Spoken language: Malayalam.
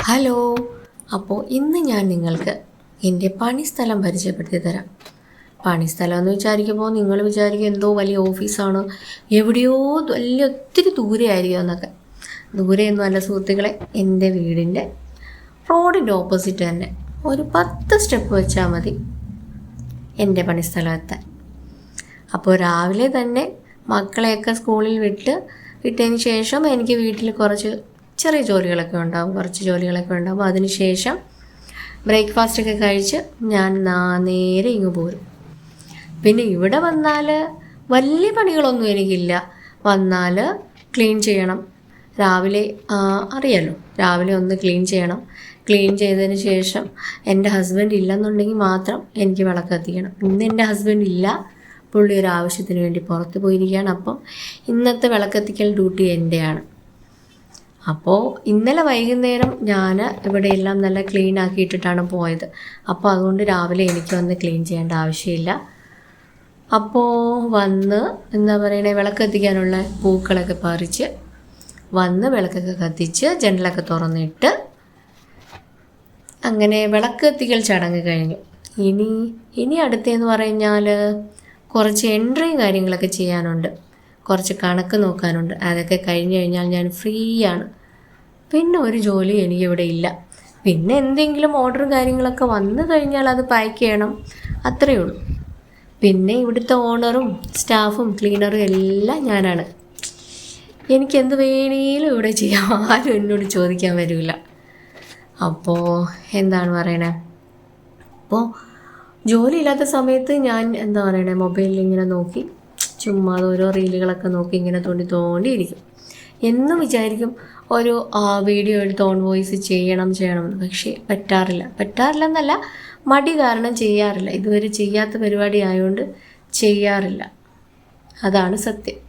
ഹലോ. അപ്പോൾ ഇന്ന് ഞാൻ നിങ്ങൾക്ക് എൻ്റെ പണിസ്ഥലം പരിചയപ്പെടുത്തി തരാം. പണിസ്ഥലം എന്ന് വിചാരിക്കുമ്പോൾ നിങ്ങൾ വിചാരിക്കും എന്തോ വലിയ ഓഫീസാണ്, എവിടെയോ വലിയ ഒത്തിരി ദൂരെ ആയിരിക്കും എന്നൊക്കെ. ദൂരെയൊന്നും അല്ല സുഹൃത്തുക്കളെ, എൻ്റെ വീടിൻ്റെ റോഡിൻ്റെ ഓപ്പോസിറ്റ് തന്നെ ഒരു 10 സ്റ്റെപ്പ് വെച്ചാൽ മതി എൻ്റെ പണിസ്ഥലം എത്താൻ. അപ്പോൾ രാവിലെ തന്നെ മക്കളെയൊക്കെ സ്കൂളിൽ വിട്ടതിന് ശേഷം എനിക്ക് വീട്ടിൽ കുറച്ച് ചെറിയ ജോലികളൊക്കെ ഉണ്ടാകും. അതിന് ശേഷം ബ്രേക്ക്ഫാസ്റ്റൊക്കെ കഴിച്ച് ഞാൻ നേരെ ഇങ്ങ് പോരും. പിന്നെ ഇവിടെ വന്നാൽ വലിയ പണികളൊന്നും എനിക്കില്ല. വന്നാൽ ക്ലീൻ ചെയ്യണം. രാവിലെ അറിയാലോ, രാവിലെ ഒന്ന് ക്ലീൻ ചെയ്യണം. ക്ലീൻ ചെയ്തതിന് ശേഷം എൻ്റെ ഹസ്ബൻഡ് ഇല്ലെന്നുണ്ടെങ്കിൽ മാത്രം എനിക്ക് വിളക്ക് കത്തിക്കണം. ഇന്ന് എൻ്റെ ഹസ്ബൻഡ് ഇല്ല, പുള്ളി ഒരു ആവശ്യത്തിന് വേണ്ടി പുറത്ത് പോയിരിക്കുകയാണ്. അപ്പം ഇന്നത്തെ വിളക്കത്തിക്കൽ ഡ്യൂട്ടി എൻ്റെയാണ്. അപ്പോൾ ഇന്നലെ വൈകുന്നേരം ഞാൻ ഇവിടെയെല്ലാം നല്ല ക്ലീൻ ആക്കിയിട്ടിട്ടാണ് പോയത്. അപ്പോൾ അതുകൊണ്ട് രാവിലെ എനിക്ക് വന്ന് ക്ലീൻ ചെയ്യേണ്ട ആവശ്യമില്ല. അപ്പോൾ വന്ന് വിളക്ക് കത്തിക്കാനുള്ള പൂക്കളൊക്കെ പറിച്ച് വന്ന് വിളക്കൊക്കെ കത്തിച്ച് ജനലൊക്കെ തുറന്നിട്ട് അങ്ങനെ വിളക്ക് കത്തിക്കൽ ചടങ്ങ് കഴിഞ്ഞു. ഇനി അടുത്തതെന്ന് പറഞ്ഞാൽ കുറച്ച് എൻട്രിയും കാര്യങ്ങളൊക്കെ ചെയ്യാനുണ്ട്, കുറച്ച് കണക്ക് നോക്കാനുണ്ട്. അതൊക്കെ കഴിഞ്ഞ് കഴിഞ്ഞാൽ ഞാൻ ഫ്രീ ആണ്. പിന്നെ ഒരു ജോലി എനിക്കിവിടെ ഇല്ല. പിന്നെ എന്തെങ്കിലും ഓർഡറും കാര്യങ്ങളൊക്കെ വന്നു കഴിഞ്ഞാൽ അത് പാക്ക് ചെയ്യണം, അത്രയേ ഉള്ളൂ. പിന്നെ ഇവിടുത്തെ ഓണറും സ്റ്റാഫും ക്ലീനറും എല്ലാം ഞാനാണ്. എനിക്കെന്ത് വേണേലും ഇവിടെ ചെയ്യാം, ആരും എന്നോട് ചോദിക്കാൻ വരില്ല. അപ്പോൾ എന്താണ് പറയണേ, അപ്പോൾ ജോലിയില്ലാത്ത സമയത്ത് ഞാൻ മൊബൈലിൽ ഇങ്ങനെ നോക്കി ചുമ്മാ ഓരോ റീലുകളൊക്കെ നോക്കി ഇങ്ങനെ തോണ്ടിയിരിക്കും. എന്നും വിചാരിക്കും ഒരു വീഡിയോ എടുത്ത് ഓൺ വോയിസ് ചെയ്യണമെന്ന്. പക്ഷേ പറ്റാറില്ലെന്നല്ല, മടി കാരണം ചെയ്യാറില്ല. ഇതുവരെ ചെയ്യാത്ത പരിപാടി ആയതുകൊണ്ട് ചെയ്യാറില്ല. അതാണ് സത്യം.